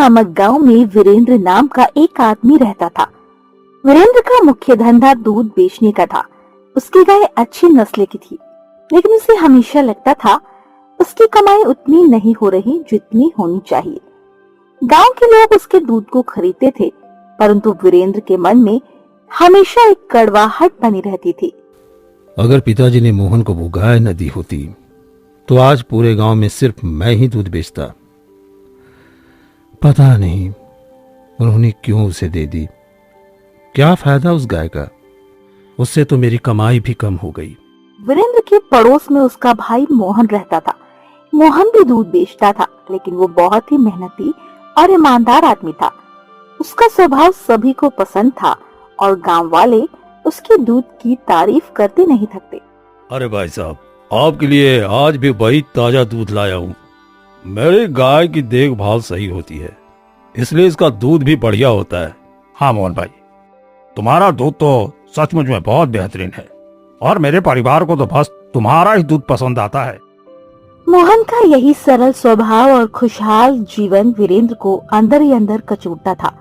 नामक गांव में वीरेंद्र नाम का एक आदमी रहता था। वीरेंद्र का मुख्य धंधा दूध बेचने का था। उसकी गाय अच्छी नस्ल की थी, लेकिन उसे हमेशा लगता था उसकी कमाई उतनी नहीं हो रही जितनी होनी चाहिए। गांव के लोग उसके दूध को खरीदते थे, परंतु वीरेंद्र के मन में हमेशा एक कड़वाहट बनी रहती थी। अगर पिताजी ने मोहन को वो गाय न दी होती तो आज पूरे गांव में सिर्फ मैं ही दूध बेचता। पता नहीं उन्होंने क्यों उसे दे दी। क्या फायदा उस गाय का? उससे तो मेरी कमाई भी कम हो गई। वीरेंद्र के पड़ोस में उसका भाई मोहन रहता था। मोहन भी दूध बेचता था, लेकिन वो बहुत ही मेहनती और ईमानदार आदमी था। उसका स्वभाव सभी को पसंद था और गांव वाले उसके दूध की तारीफ करते नहीं थकते। अरे भाई साहब, आपके लिए आज भी वही ताजा दूध लाया हूँ। मेरी गाय की देखभाल सही होती है, इसलिए इसका दूध भी बढ़िया होता है। हाँ मोहन भाई, तुम्हारा दूध तो सचमुच में बहुत बेहतरीन है और मेरे परिवार को तो बस तुम्हारा ही दूध पसंद आता है। मोहन का यही सरल स्वभाव और खुशहाल जीवन वीरेंद्र को अंदर ही अंदर कचोटता था।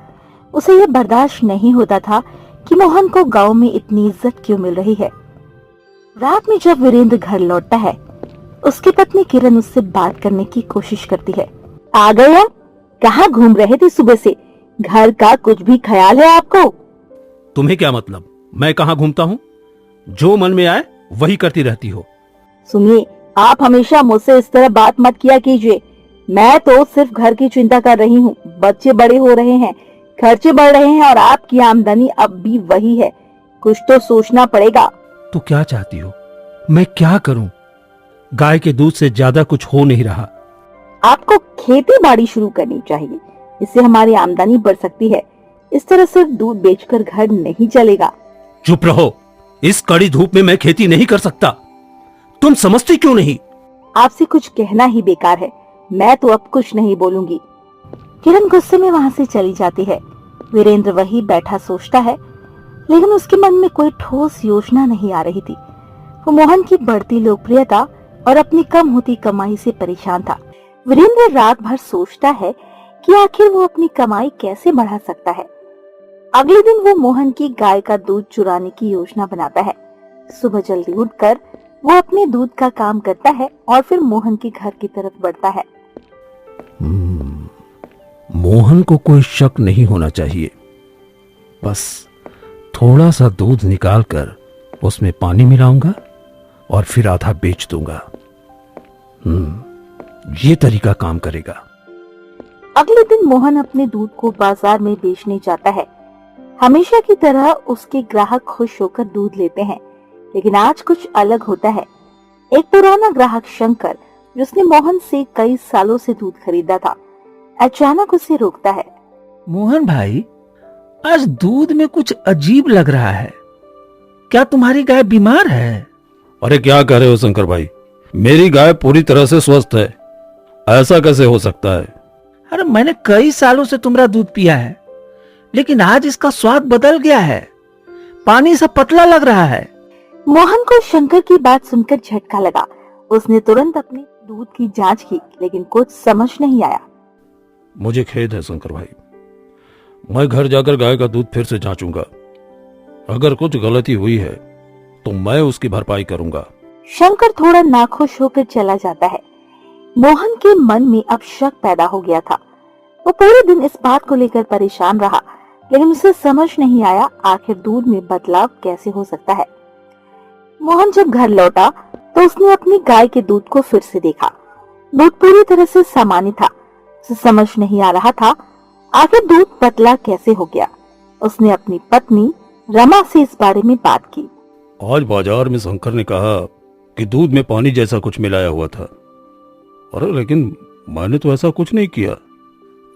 उसे यह बर्दाश्त नहीं होता था कि मोहन को गांव में इतनी इज्जत क्यों मिल रही है। रात में जब वीरेंद्र घर लौटता है, उसकी पत्नी किरण उससे बात करने की कोशिश करती है। आ गए आप? कहाँ घूम रहे थे सुबह से? घर का कुछ भी ख्याल है आपको? तुम्हें क्या मतलब? मैं कहाँ घूमता हूँ? जो मन में आए वही करती रहती हो। सुनिए, आप हमेशा मुझसे इस तरह बात मत किया कीजिए। मैं तो सिर्फ घर की चिंता कर रही हूँ। बच्चे बड़े हो रहे हैं, खर्चे बढ़ रहे हैं और आपकी आमदनी अब भी वही है। कुछ तो सोचना पड़ेगा। तो क्या चाहती हो? मैं क्या करूं? गाय के दूध से ज्यादा कुछ हो नहीं रहा। आपको खेती बाड़ी शुरू करनी चाहिए, इससे हमारी आमदनी बढ़ सकती है। इस तरह सिर्फ दूध बेचकर घर नहीं चलेगा। चुप रहो, इस कड़ी धूप में मैं खेती नहीं कर सकता। तुम समझती क्यों नहीं? आपसे कुछ कहना ही बेकार है। मैं तो अब कुछ नहीं बोलूंगी। किरण गुस्से में वहाँ से चली जाती है। वीरेंद्र वही बैठा सोचता है, लेकिन उसके मन में कोई ठोस योजना नहीं आ रही थी। वो मोहन की बढ़ती लोकप्रियता और अपनी कम होती कमाई से परेशान था। वीरेंद्र रात भर सोचता है कि आखिर वो अपनी कमाई कैसे बढ़ा सकता है। अगले दिन वो मोहन की गाय का दूध चुराने की योजना बनाता है। सुबह जल्दी उठकर वो अपने दूध का काम करता है और फिर मोहन के घर की तरफ बढ़ता है। मोहन को कोई शक नहीं होना चाहिए। बस थोड़ा सा दूध निकालकर उसमें पानी मिलाऊंगा और फिर आधा बेच दूंगा। ये तरीका काम करेगा। अगले दिन मोहन अपने दूध को बाजार में बेचने जाता है। हमेशा की तरह उसके ग्राहक खुश होकर दूध लेते हैं, लेकिन आज कुछ अलग होता है। एक पुराना ग्राहक शंकर, जिसने मोहन से कई सालों से दूध खरीदा था, अचानक उसे रोकता है। मोहन भाई, आज दूध में कुछ अजीब लग रहा है। क्या तुम्हारी गाय बीमार है? अरे क्या कह रहे हो शंकर भाई? मेरी गाय पूरी तरह से स्वस्थ है। ऐसा कैसे हो सकता है? अरे मैंने कई सालों से तुम्हारा दूध पिया है, लेकिन आज इसका स्वाद बदल गया है। पानी सा पतला लग रहा है। मोहन को शंकर की बात सुनकर झटका लगा। उसने तुरंत अपने दूध की जांच की, लेकिन कुछ समझ नहीं आया। मुझे खेद है शंकर भाई, मैं घर जाकर गाय का दूध फिर से जांचूंगा। अगर कुछ गलती हुई है तो मैं उसकी भरपाई करूंगा। शंकर थोड़ा नाखुश होकर चला जाता है। मोहन के मन में अब शक पैदा हो गया था। वो पूरे दिन इस बात को लेकर परेशान रहा, लेकिन उसे समझ नहीं आया आखिर दूध में बदलाव कैसे हो सकता है। मोहन जब घर लौटा तो उसने अपनी गाय के दूध को फिर से देखा। दूध पूरी तरह से सामान्य था। उसे समझ नहीं आ रहा था आखिर दूध पतला कैसे हो गया। उसने अपनी पत्नी रमा से इस बारे में बात की। आज बाजार में शंकर ने कहा कि दूध में पानी जैसा कुछ मिलाया हुआ था। अरे लेकिन मैंने तो ऐसा कुछ नहीं किया।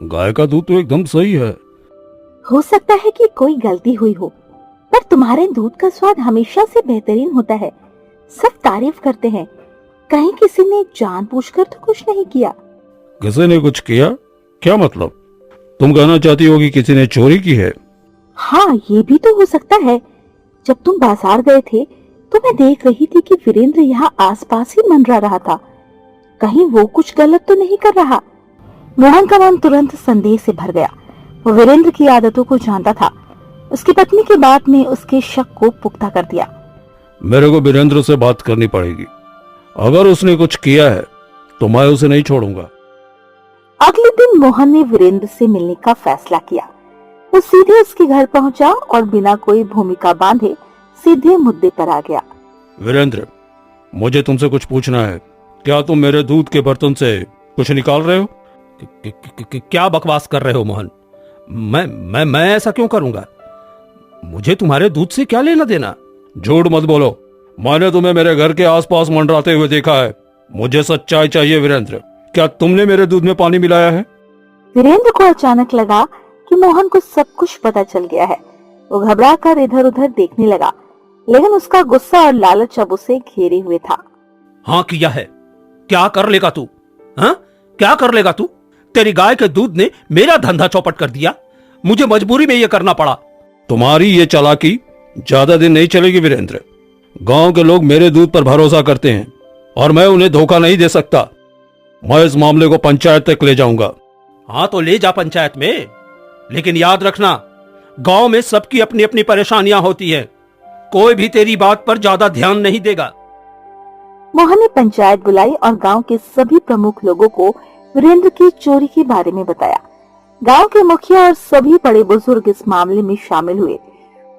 गाय का दूध तो एकदम सही है। हो सकता है कि कोई गलती हुई हो, पर तुम्हारे दूध का स्वाद हमेशा से बेहतरीन होता है। सब तारीफ करते हैं। कहीं किसी ने जानबूझकर तो कुछ नहीं किया। किसी ने कुछ किया? क्या मतलब? तुम कहना चाहती हो कि किसी ने चोरी की है? हाँ, ये भी तो हो सकता है। जब तुम बाजार गए थे तो मैं देख रही थी कि वीरेंद्र यहाँ आसपास ही मंडरा रहा था। कहीं वो कुछ गलत तो नहीं कर रहा? मोहन का मन तुरंत संदेह से भर गया। वो वीरेंद्र की आदतों को जानता था। उसकी पत्नी की बात ने उसके शक को पुख्ता कर दिया। मेरे को वीरेंद्र से बात करनी पड़ेगी। अगर उसने कुछ किया है तो मैं उसे नहीं छोड़ूंगा। अगले दिन मोहन ने वीरेंद्र से मिलने का फैसला किया। वो सीधे उसके घर पहुंचा और बिना कोई भूमिका बांधे सीधे मुद्दे पर आ गया। वीरेंद्र, मुझे तुमसे कुछ पूछना है। क्या तुम मेरे दूध के बर्तन से कुछ निकाल रहे हो? क्या बकवास कर रहे हो मोहन? मैं ऐसा क्यों करूंगा? मुझे तुम्हारे दूध से क्या लेना देना? झूठ मत बोलो। मैंने तुम्हें मेरे घर के आसपास मंडराते हुए देखा है। मुझे सच्चाई चाहिए वीरेंद्र। क्या तुमने मेरे दूध में पानी मिलाया है? वीरेंद्र को अचानक लगा कि मोहन को सब कुछ पता चल गया है। वो घबराकर इधर उधर देखने लगा, लेकिन उसका गुस्सा और लालच अब उसे घेरे हुए था। हाँ किया है। क्या कर लेगा तू? हाँ, क्या कर लेगा तू? तेरी गाय के दूध ने मेरा धंधा चौपट कर दिया। मुझे मजबूरी में यह करना पड़ा। तुम्हारी ये चालाकी ज्यादा दिन नहीं चलेगी वीरेंद्र। गांव के लोग मेरे दूध पर भरोसा करते हैं और मैं उन्हें धोखा नहीं दे सकता। मैं इस मामले को पंचायत तक ले जाऊंगा। हाँ तो ले जा पंचायत में, लेकिन याद रखना, गांव में सबकी अपनी अपनी परेशानियां होती हैं। कोई भी तेरी बात पर ज्यादा ध्यान नहीं देगा। मोहन ने पंचायत बुलाई और गांव के सभी प्रमुख लोगों को वीरेंद्र की चोरी के बारे में बताया। गांव के मुखिया और सभी बड़े बुजुर्ग इस मामले में शामिल हुए।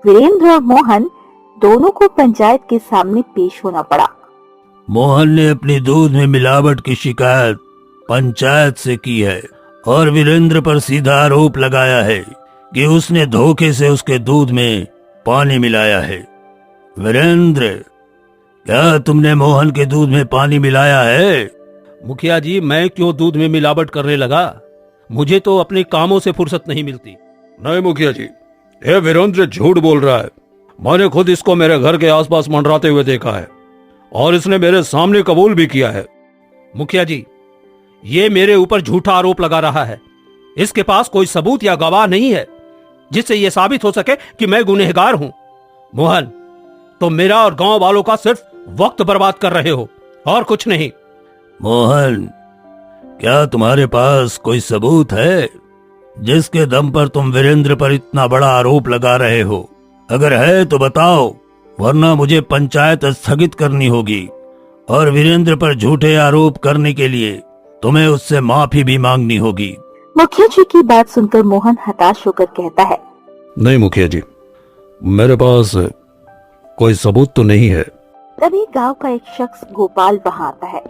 वीरेंद्र और मोहन दोनों को पंचायत के सामने पेश होना पड़ा। मोहन ने अपनी दूध में मिलावट की शिकायत पंचायत से की है और वीरेंद्र पर सीधा आरोप लगाया है कि उसने धोखे से उसके दूध में पानी मिलाया है। वीरेंद्र, क्या तुमने मोहन के दूध में पानी मिलाया है? मुखिया जी, मैं क्यों दूध में मिलावट करने लगा? मुझे तो अपने कामों से फुर्सत नहीं मिलती। नहीं मुखिया जी, ये वीरेंद्र झूठ बोल रहा है। मैंने खुद इसको मेरे घर के आसपास मंडराते हुए देखा है और इसने मेरे सामने कबूल भी किया है। मुखिया जी, ये मेरे ऊपर झूठा आरोप लगा रहा है। इसके पास कोई सबूत या गवाह नहीं है जिससे यह साबित हो सके कि मैं गुनहगार हूं। मोहन, तुम मेरा और गांव वालों का सिर्फ वक्त बर्बाद कर रहे हो और कुछ नहीं। मोहन, क्या तुम्हारे पास कोई सबूत है जिसके दम पर तुम वीरेंद्र पर इतना बड़ा आरोप लगा रहे हो? अगर है तो बताओ, वरना मुझे पंचायत स्थगित करनी होगी और वीरेंद्र पर झूठे आरोप करने के लिए तुम्हें उससे माफी भी मांगनी होगी। मुखिया जी की बात सुनकर मोहन हताश होकर कहता है, नहीं मुखिया जी, मेरे पास कोई सबूत तो नहीं है। तभी गांव का एक शख्स गोपाल वहां आता है।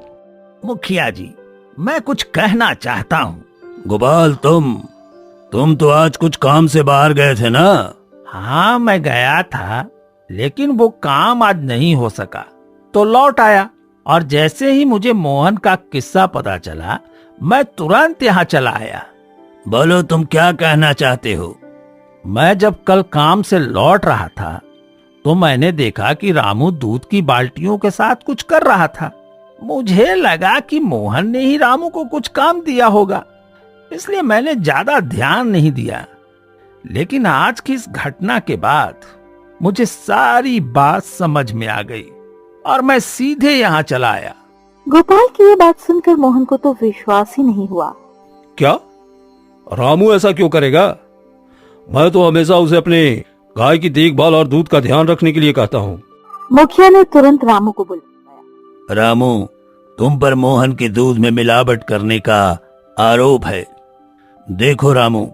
मुखिया जी, मैं कुछ कहना चाहता हूँ। गोपाल, तुम तो आज कुछ काम से बाहर गए थे ना? हाँ, मैं गया था, लेकिन वो काम आज नहीं हो सका तो लौट आया। और जैसे ही मुझे मोहन का किस्सा पता चला, मैं तुरंत यहाँ चला आया। बोलो, तुम क्या कहना चाहते हो? मैं जब कल काम से लौट रहा था तो मैंने देखा कि रामू दूध की बाल्टियों के साथ कुछ कर रहा था। मुझे लगा कि मोहन ने ही रामू को कुछ काम दिया होगा, इसलिए मैंने ज्यादा ध्यान नहीं दिया। लेकिन आज की इस घटना के बाद मुझे सारी बात समझ में आ गई और मैं सीधे यहाँ चला आया। गोपाल की ये बात सुनकर मोहन को तो विश्वास ही नहीं हुआ। क्या रामू ऐसा क्यों करेगा? मैं तो हमेशा उसे अपने गाय की देखभाल और दूध का ध्यान रखने के लिए कहता हूँ। मुखिया ने तुरंत रामू को बुलाया। रामू, तुम पर मोहन के दूध में मिलावट करने का आरोप है। देखो रामू,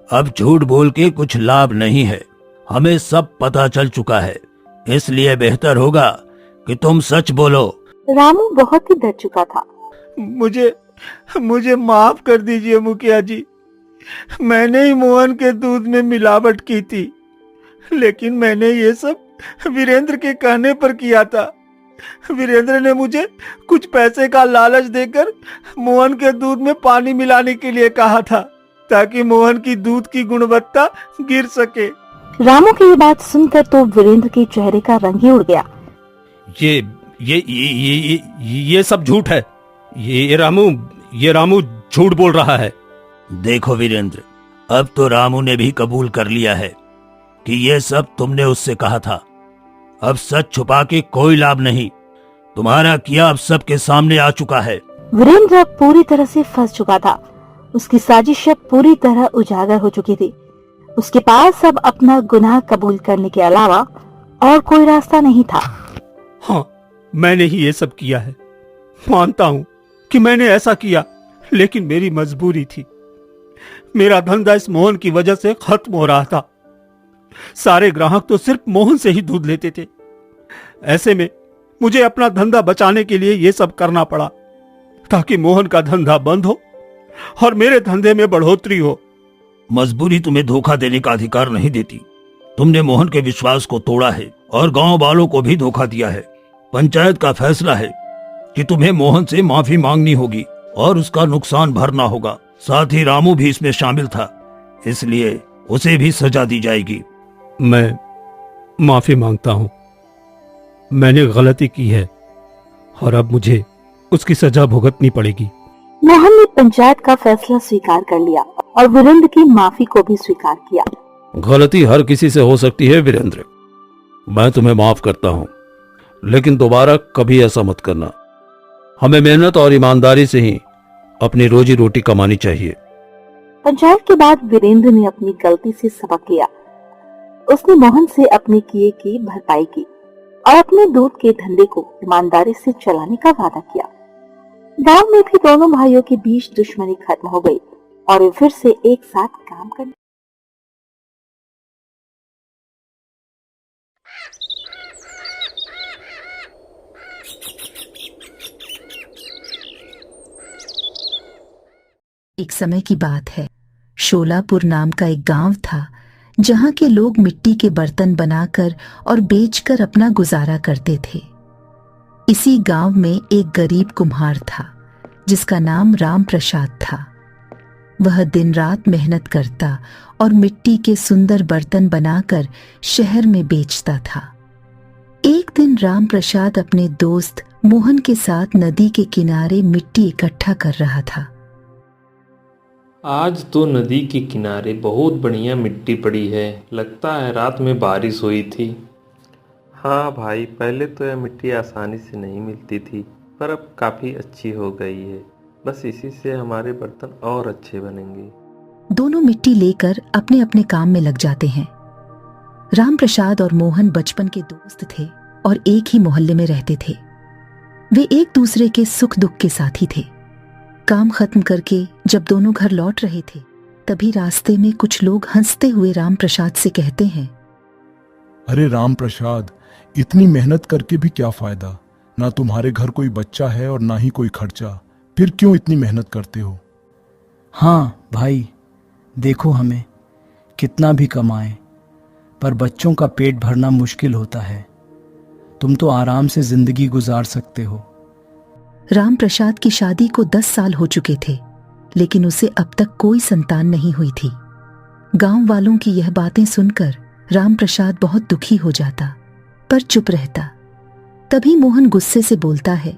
अब झूठ बोल के कुछ लाभ नहीं है। हमें सब पता चल चुका है, इसलिए बेहतर होगा कि तुम सच बोलो। रामू बहुत ही डर चुका था। मुझे माफ कर दीजिए मुखिया जी। मैंने ही मोहन के दूध में मिलावट की थी, लेकिन मैंने ये सब वीरेंद्र के कहने पर किया था। वीरेंद्र ने मुझे कुछ पैसे का लालच देकर मोहन के दूध में पानी मिलाने के लिए कहा था, ताकि मोहन की दूध की गुणवत्ता गिर सके। रामू की ये बात सुनकर तो वीरेंद्र के चेहरे का रंग ही उड़ गया। ये सब झूठ है। ये रामू झूठ बोल रहा है। देखो वीरेंद्र, अब तो रामू ने भी कबूल कर लिया है कि ये सब तुमने उससे कहा था। अब सच छुपा के कोई लाभ नहीं। तुम्हारा किया अब सबके सामने आ चुका है। वीरेंद्र अब पूरी तरह से फंस चुका था। उसकी साजिश अब पूरी तरह उजागर हो चुकी थी। उसके पास अब अपना गुनाह कबूल करने के अलावा और कोई रास्ता नहीं था। हाँ, मैंने ही ये सब किया है। मानता हूं कि मैंने ऐसा किया, लेकिन मेरी मजबूरी थी। मेरा धंधा इस मोहन की वजह से खत्म हो रहा था। सारे ग्राहक तो सिर्फ मोहन से ही दूध लेते थे। ऐसे में मुझे अपना धंधा बचाने के लिए ये सब करना पड़ा, ताकि मोहन का धंधा बंद हो और मेरे धंधे में बढ़ोतरी हो। मजबूरी तुम्हें धोखा देने का अधिकार नहीं देती। तुमने मोहन के विश्वास को तोड़ा है और गांव वालों को भी धोखा दिया है। पंचायत का फैसला है कि तुम्हें मोहन से माफी मांगनी होगी और उसका नुकसान भरना होगा। साथ ही रामू भी इसमें शामिल था, इसलिए उसे भी सजा दी जाएगी। मैं माफी मांगता हूं। मैंने गलती की है और अब मुझे उसकी सजा भुगतनी पड़ेगी। मोहन ने पंचायत का फैसला स्वीकार कर लिया और वीरेंद्र की माफी को भी स्वीकार किया। गलती हर किसी से हो सकती है वीरेंद्र, मैं तुम्हें माफ करता हूं, लेकिन दोबारा कभी ऐसा मत करना। हमें मेहनत और ईमानदारी से ही अपनी रोजी रोटी कमानी चाहिए। पंचायत के बाद वीरेंद्र ने अपनी गलती से सबक लिया। उसने मोहन से अपने किए की भरपाई की और अपने दूध के धंधे को ईमानदारी से चलाने का वादा किया। गांव में भी दोनों भाइयों के बीच दुश्मनी खत्म हो गई और वे फिर से एक साथ काम करने। एक समय की बात है, शोलापुर नाम का एक गांव था जहां के लोग मिट्टी के बर्तन बनाकर और बेचकर अपना गुजारा करते थे। इसी गांव में एक गरीब कुम्हार था जिसका नाम राम प्रसाद था। वह दिन रात मेहनत करता और मिट्टी के सुंदर बर्तन बनाकर शहर में बेचता था। एक दिन राम प्रसाद अपने दोस्त मोहन के साथ नदी के किनारे मिट्टी इकट्ठा कर रहा था। आज तो नदी के किनारे बहुत बढ़िया मिट्टी पड़ी है। लगता है रात में बारिश हुई थी। हाँ भाई, पहले तो यह मिट्टी आसानी से नहीं मिलती थी, पर अब काफ़ी अच्छी हो गई है। बस इसी से हमारे बर्तन और अच्छे बनेंगे। दोनों मिट्टी लेकर अपने अपने काम में लग जाते हैं। राम प्रसाद और मोहन बचपन के दोस्त थे और एक ही मोहल्ले में रहते थे। वे एक दूसरे के सुख दुख के साथी थे। काम खत्म करके जब दोनों घर लौट रहे थे, तभी रास्ते में कुछ लोग हंसते हुए राम प्रसाद से कहते हैं, अरे राम प्रसाद, इतनी मेहनत करके भी क्या फायदा? ना तुम्हारे घर कोई बच्चा है और ना ही कोई खर्चा, फिर क्यों इतनी मेहनत करते हो? हाँ भाई, देखो हमें कितना भी कमाएं, पर बच्चों का पेट भरना मुश्किल होता है। तुम तो आराम से जिंदगी गुजार सकते हो। राम प्रसाद की शादी को 10 साल हो चुके थे, लेकिन उसे अब तक कोई संतान नहीं हुई थी। गांव वालों की यह बातें सुनकर राम प्रसाद बहुत दुखी हो जाता, पर चुप रहता। तभी मोहन गुस्से से बोलता है,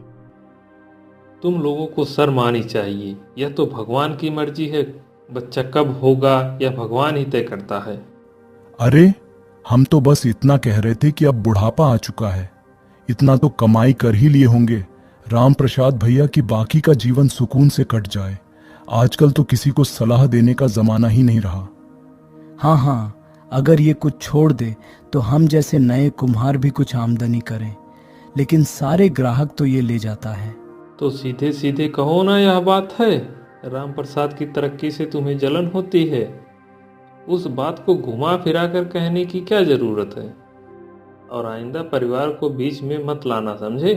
तुम लोगों को शर्म आनी चाहिए। यह तो भगवान की मर्जी है, बच्चा कब होगा यह भगवान ही तय करता है। अरे हम तो बस इतना कह रहे थे कि अब बुढ़ापा आ चुका है, इतना तो कमाई कर ही लिए होंगे राम प्रसाद भैया की बाकी का जीवन सुकून से कट जाए। आजकल तो किसी को सलाह देने का जमाना ही नहीं रहा। हाँ, अगर ये कुछ छोड़ दे तो हम जैसे नए कुम्हार भी कुछ आमदनी करें, लेकिन सारे ग्राहक तो ये ले जाता है। तो सीधे सीधे कहो ना, यह बात है। राम प्रसाद की तरक्की से तुम्हें जलन होती है। उस बात को घुमा फिरा कर कहने की क्या जरूरत है? और आइंदा परिवार को बीच में मत लाना, समझे?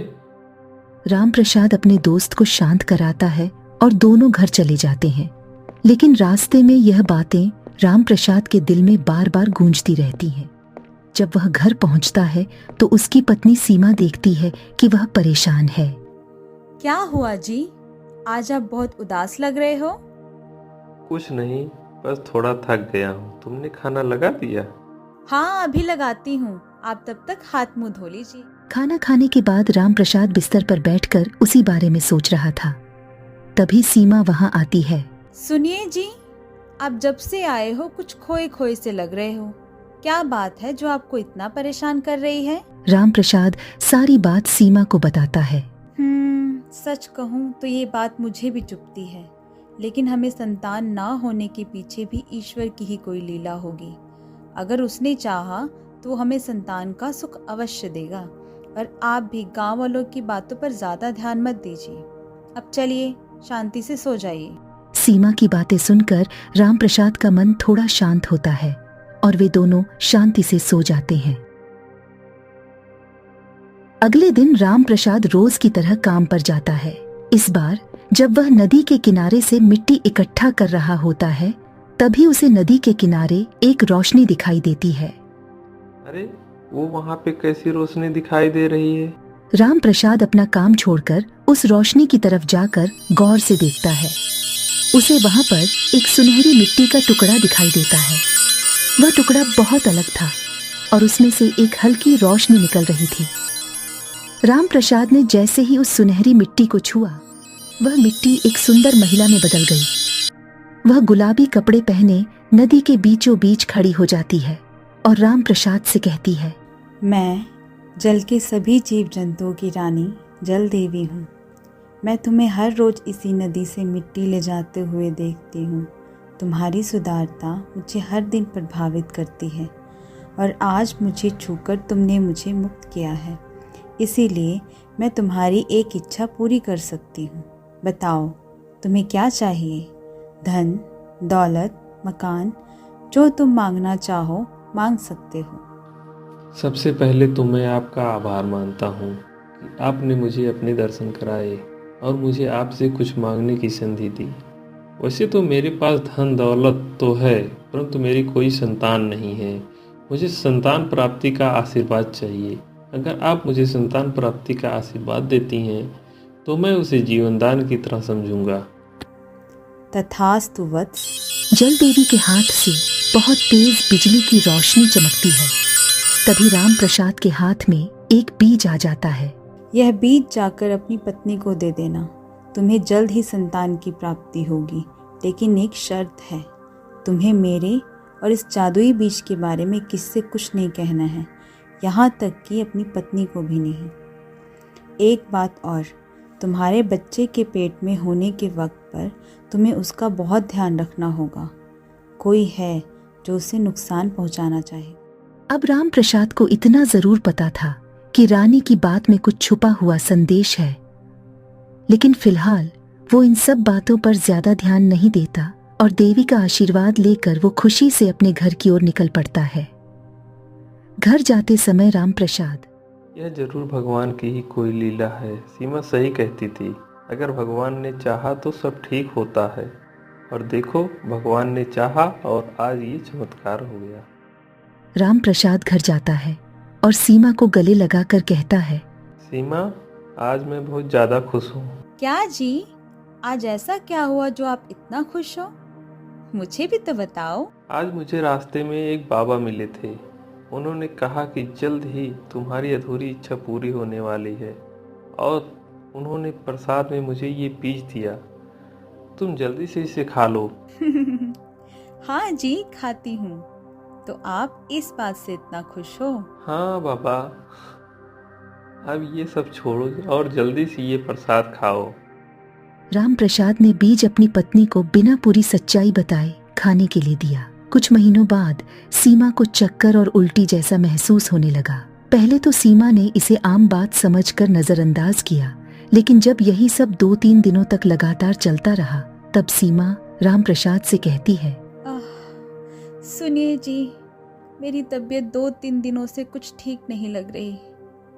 राम प्रसाद अपने दोस्त को शांत कराता है और दोनों घर चले जाते हैं। लेकिन रास्ते में यह बातें राम प्रसाद के दिल में बार बार गूंजती रहती हैं। जब वह घर पहुंचता है तो उसकी पत्नी सीमा देखती है कि वह परेशान है। क्या हुआ जी? आज आप बहुत उदास लग रहे हो। कुछ नहीं, बस थोड़ा थक गया हूँ। तुमने खाना लगा दिया? हाँ, अभी लगाती हूँ। आप तब तक हाथ मुंह धो लीजिए। खाना खाने के बाद राम प्रसाद बिस्तर पर बैठकर उसी बारे में सोच रहा था। तभी सीमा वहां आती है। सुनिए जी, आप जब से आए हो कुछ खोए खोए से लग रहे हो। क्या बात है जो आपको इतना परेशान कर रही है? राम प्रसाद सारी बात सीमा को बताता है। सच कहूँ तो ये बात मुझे भी चुभती है, लेकिन हमें संतान ना होने के पीछे भी ईश्वर की ही कोई लीला होगी। अगर उसने चाहा तो हमें संतान का सुख अवश्य देगा। पर आप भी गांव वालों की बातों पर ज्यादा ध्यान मत दीजिए। अब चलिए, शांति से सो जाइए। सीमा की बातें सुनकर रामप्रसाद का मन थोड़ा शांत होता है और वे दोनों शांति से सो जाते हैं। अगले दिन रामप्रसाद रोज की तरह काम पर जाता है। इस बार जब वह नदी के किनारे से मिट्टी इकट्ठा कर रहा होता है, तभी उसे नदी के किनारे एक रोशनी दिखाई देती है। अरे वो वहाँ पे कैसी रोशनी दिखाई दे रही है? रामप्रसाद अपना काम छोड़कर उस रोशनी की तरफ जाकर गौर से देखता है। उसे वहां पर एक सुनहरी मिट्टी का टुकड़ा दिखाई देता है। वह टुकड़ा बहुत अलग था और उसमें से एक हल्की रोशनी निकल रही थी। रामप्रसाद ने जैसे ही उस सुनहरी मिट्टी को छुआ, वह मिट्टी एक सुंदर महिला में बदल गई। वह गुलाबी कपड़े पहने नदी के बीचों बीच खड़ी हो जाती है और रामप्रसाद से कहती है, मैं जल के सभी जीव जंतुओं की रानी जल देवी हूँ। मैं तुम्हें हर रोज इसी नदी से मिट्टी ले जाते हुए देखती हूँ। तुम्हारी सुदारता मुझे हर दिन प्रभावित करती है और आज मुझे छूकर तुमने मुझे मुक्त किया है। इसीलिए मैं तुम्हारी एक इच्छा पूरी कर सकती हूँ। बताओ, तुम्हें क्या चाहिए? धन, दौलत, मकान, जो तुम मांगना चाहो मांग सकते हो। सबसे पहले तो मैं आपका आभार मानता हूँ कि आपने मुझे अपने दर्शन कराए और मुझे आपसे कुछ मांगने की संधि दी। वैसे तो मेरे पास धन दौलत तो है, परंतु मेरी कोई संतान नहीं है। मुझे संतान प्राप्ति का आशीर्वाद चाहिए। अगर आप मुझे संतान प्राप्ति का आशीर्वाद देती हैं तो मैं उसे जीवनदान की तरह समझूंगा। तथास्तु वत्स। जल देवी के हाथ से बहुत तेज बिजली की रोशनी चमकती है। तभी रामप्रसाद के हाथ में एक बीज आ जाता है। यह बीज जाकर अपनी पत्नी को दे देना। तुम्हें जल्द ही संतान की प्राप्ति होगी, लेकिन एक शर्त है। तुम्हें मेरे और इस जादुई बीज के बारे में किससे कुछ नहीं कहना है, यहाँ तक कि अपनी पत्नी को भी नहीं। एक बात और, तुम्हारे बच्चे के पेट में होने के वक्त पर तुम्हें उसका बहुत ध्यान रखना होगा। कोई है जो उसे नुकसान पहुंचाना चाहे। अब रामप्रसाद को इतना जरूर पता था कि रानी की बात में कुछ छुपा हुआ संदेश है, लेकिन फिलहाल वो इन सब बातों पर ज्यादा ध्यान नहीं देता और देवी का आशीर्वाद लेकर वो खुशी से अपने घर की ओर निकल पड़ता है। घर जाते समय रामप्रसाद, यह जरूर भगवान की ही कोई लीला है। सीमा सही कहती थी, अगर भगवान ने चाहा तो सब ठीक होता है। और देखो, भगवान ने चाहा और आज ये चमत्कार हो गया। रामप्रसाद घर जाता है और सीमा को गले लगाकर कहता है, सीमा, आज मैं बहुत ज्यादा खुश हूँ। क्या जी, आज ऐसा क्या हुआ जो आप इतना खुश हो? मुझे भी तो बताओ। आज मुझे रास्ते में एक बाबा मिले थे। उन्होंने कहा कि जल्द ही तुम्हारी अधूरी इच्छा पूरी होने वाली है और उन्होंने प्रसाद में मुझे ये बीज दिया। तुम जल्दी से इसे खा लो। हाँ जी, खाती हूँ। तो आप इस बात से इतना खुश हो? हाँ बाबा, अब ये सब छोड़ो और जल्दी से ये प्रसाद खाओ। रामप्रसाद ने बीज अपनी पत्नी को बिना पूरी सच्चाई बताए खाने के लिए दिया। कुछ महीनों बाद सीमा को चक्कर और उल्टी जैसा महसूस होने लगा। पहले तो सीमा ने इसे आम बात समझकर नजरअंदाज किया, लेकिन जब यही सब 2-3 दिनों तक लगातार चलता रहा, तब सीमा रामप्रसाद से कहती है, सुनिए जी, मेरी तबीयत 2-3 दिनों से कुछ ठीक नहीं लग रही।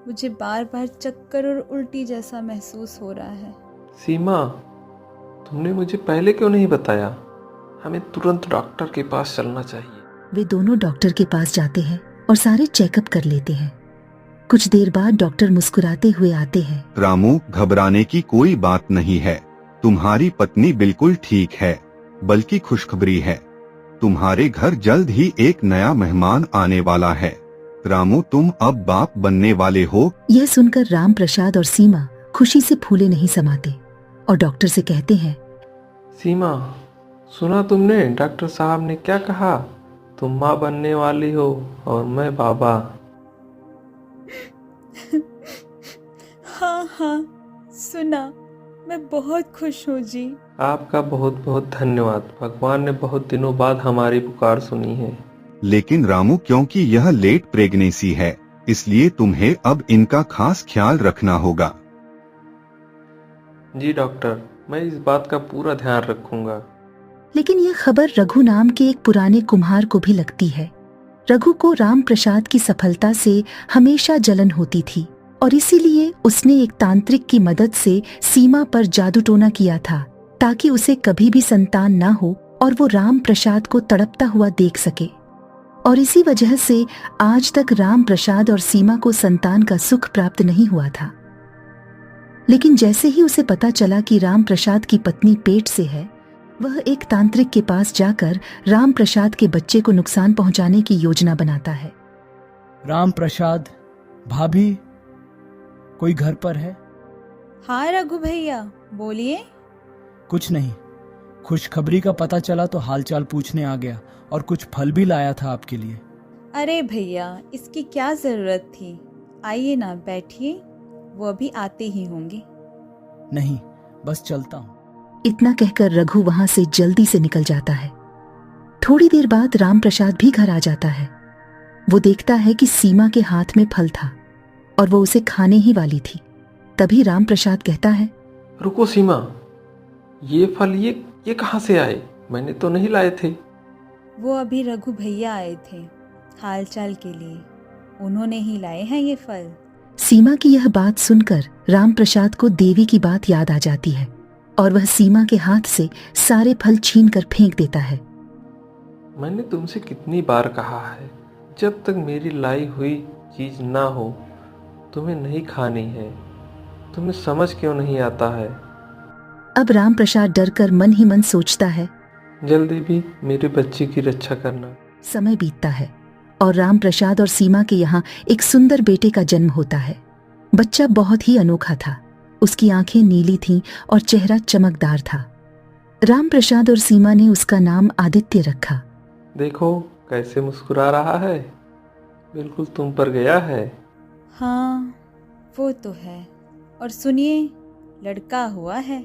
मुझे बार बार चक्कर और उल्टी जैसा महसूस हो रहा है। सीमा, तुमने मुझे पहले क्यों नहीं बताया? हमें तुरंत डॉक्टर के पास चलना चाहिए। वे दोनों डॉक्टर के पास जाते हैं और सारे चेकअप कर लेते हैं। कुछ देर बाद डॉक्टर मुस्कुराते हुए आते हैं। रामू, घबराने की कोई बात नहीं है। तुम्हारी पत्नी बिल्कुल ठीक है, बल्कि खुशखबरी है। तुम्हारे घर जल्द ही एक नया मेहमान आने वाला है। रामू, तुम अब बाप बनने वाले हो। यह सुनकर रामप्रसाद और सीमा खुशी से फूले नहीं समाते और डॉक्टर से कहते हैं, सीमा, सुना तुमने डॉक्टर साहब ने क्या कहा? तुम माँ बनने वाली हो और मैं बाबा। हाँ हाँ, सुना। मैं बहुत खुश हूँ जी। आपका बहुत बहुत धन्यवाद। भगवान ने बहुत दिनों बाद हमारी पुकार सुनी है। लेकिन रामू, क्योंकि यह लेट प्रेगनेंसी है, इसलिए तुम्हें अब इनका खास ख्याल रखना होगा। जी डॉक्टर, मैं इस बात का पूरा ध्यान रखूंगा। लेकिन यह खबर रघु नाम के एक पुराने कुम्हार को भी लगती है। रघु को राम प्रसाद की सफलता से हमेशा जलन होती थी और इसीलिए उसने एक तांत्रिक की मदद से सीमा पर जादू टोना किया था ताकि उसे कभी भी संतान न हो और वो राम प्रसाद को तड़पता हुआ देख सके। और इसी वजह से आज तक राम प्रसाद और सीमा को संतान का सुख प्राप्त नहीं हुआ था। लेकिन जैसे ही उसे पता चला कि राम प्रसाद की पत्नी पेट से है, वह एक तांत्रिक के पास जाकर राम प्रसाद के बच्चे को नुकसान पहुंचाने की योजना बनाता है। राम प्रसाद, भाभी, कोई घर पर है? हाँ रघु भैया, बोलिए। कुछ नहीं, खुशखबरी का पता चला तो हालचाल पूछने आ गया और कुछ फल भी लाया था आपके लिए। अरे भैया, इसकी क्या जरूरत थी? आइए ना, बैठिए, वो अभी आते ही होंगे। नहीं, बस चलता हूँ। इतना कहकर रघु वहां से जल्दी से निकल जाता है। थोड़ी देर बाद राम प्रसाद भी घर आ जाता है। वो देखता है कि सीमा के हाथ में फल था और वो उसे खाने ही वाली थी। तभी राम प्रसाद कहता है, रुको सीमा, ये फल ये कहाँ से आए? मैंने तो नहीं लाए थे। वो अभी रघु भैया आए थे हालचाल के लिए, उन्होंने ही लाए हैं ये फल। सीमा की यह बात सुनकर राम प्रसाद को देवी की बात याद आ जाती है और वह सीमा के हाथ से सारे फल छीन कर फेंक देता है। मैंने तुमसे कितनी बार कहा है, जब तक मेरी लाई हुई चीज ना हो तुम्हें नहीं खानी है। तुम्हें समझ क्यों नहीं आता है? अब राम प्रसाद डरकर मन ही मन सोचता है, जल्दी भी मेरे बच्चे की रक्षा करना। समय बीतता है और राम प्रसाद और सीमा के यहाँ एक सुंदर बेटे का जन्म होता है। बच्चा बहुत ही अनोखा था। उसकी आंखें नीली थीं और चेहरा चमकदार था। राम प्रसाद और सीमा ने उसका नाम आदित्य रखा। देखो कैसे मुस्कुरा रहा है, बिल्कुल तुम पर गया है। हाँ, वो तो है। और सुनिए, लड़का हुआ है,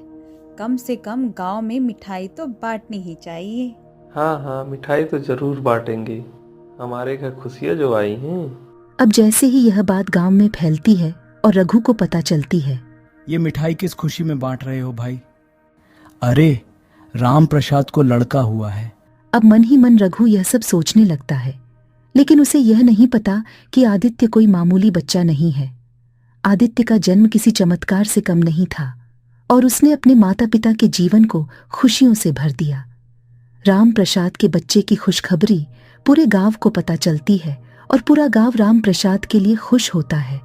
कम से कम गांव में मिठाई तो बांटनी ही चाहिए। हाँ हाँ, मिठाई तो जरूर बांटेंगे, हमारे घर खुशियाँ जो आई हैं। अब जैसे ही यह बात गांव में फैलती है और रघु को पता चलती है। ये मिठाई किस खुशी में बांट रहे हो भाई? अरे, राम प्रसाद को लड़का हुआ है। अब मन ही मन रघु यह सब सोचने लगता है, लेकिन उसे यह नहीं पता कि आदित्य कोई मामूली बच्चा नहीं है। आदित्य का जन्म किसी चमत्कार से कम नहीं था और उसने अपने माता पिता के जीवन को खुशियों से भर दिया। राम प्रसाद के बच्चे की खुशखबरी पूरे गांव को पता चलती है और पूरा गांव राम प्रसाद के लिए खुश होता है।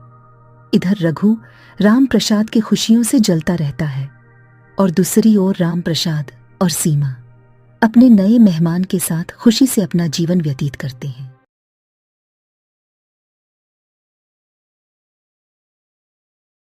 इधर रघु राम प्रसाद की खुशियों से जलता रहता है और दूसरी ओर राम प्रसाद और सीमा अपने नए मेहमान के साथ खुशी से अपना जीवन व्यतीत करते हैं।